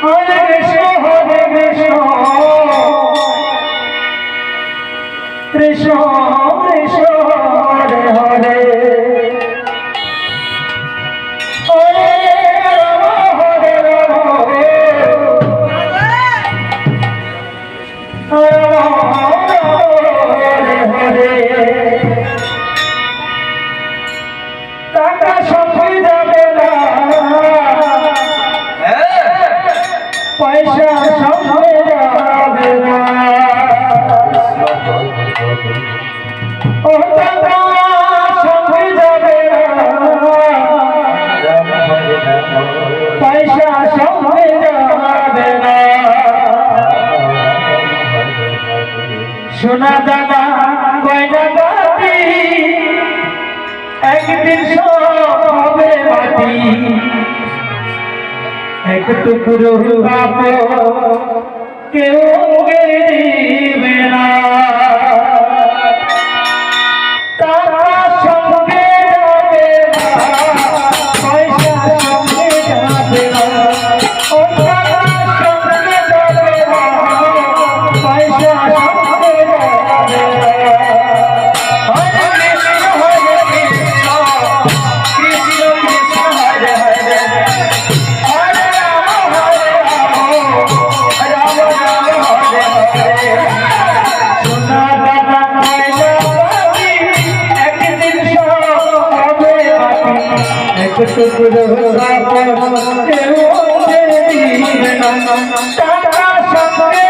Krishna Krishna Hare Hare সোনা দানা গয়না গাটি একদিন সব হবে মাটি এক টুকরো কাপড় কেউ দিবে না টাকা সঙ্গে যাবে না পয়সা সঙ্গে যাবে না সঙ্গে যাবে না পয়সা টাকা সঙ্গে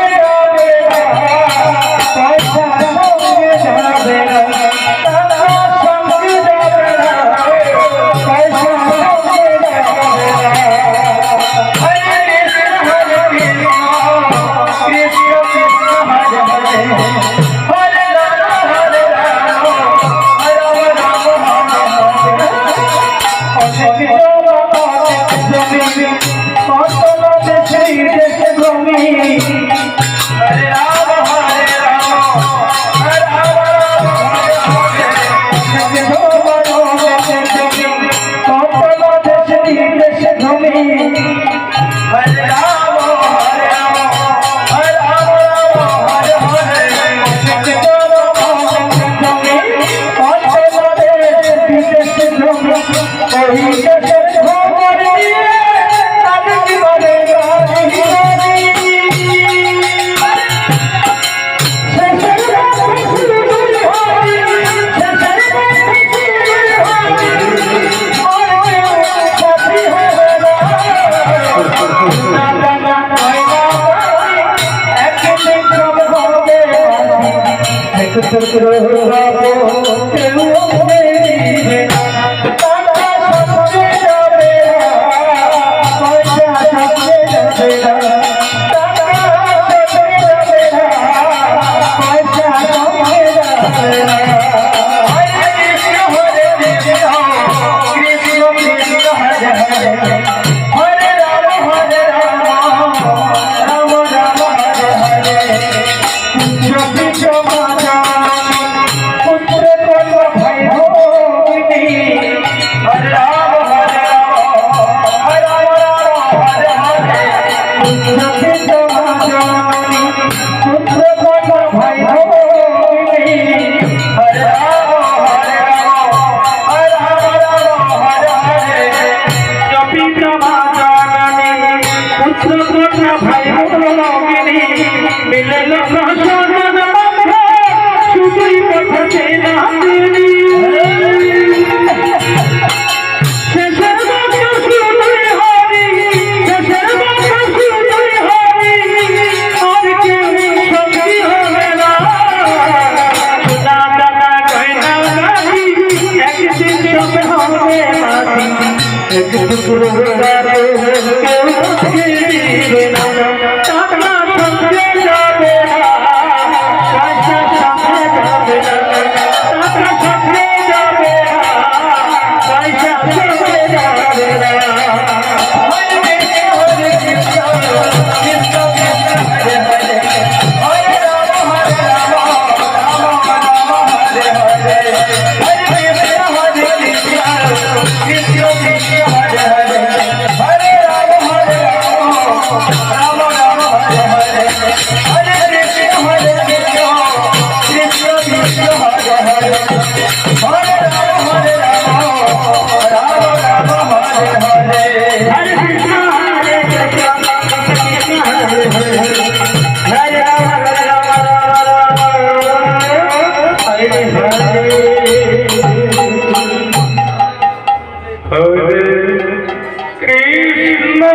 যাবে না পয়সা সঙ্গে যাবে না টাকা সঙ্গে যাবে না পয়সা সঙ্গে যাবে না হরে কৃষ্ণ কৃষ্ণ কৃষ্ণ হরে হরে হরে রাম হরে রাম রাম টাকা সঙ্গে যাবে না Hare Krishna Krishna Krishna Hare Hare Hare Rama Rama Rama Hare Hare Hare Krishna Krishna Hare Hare Hare Rama Rama Hare Hare Hare Krishna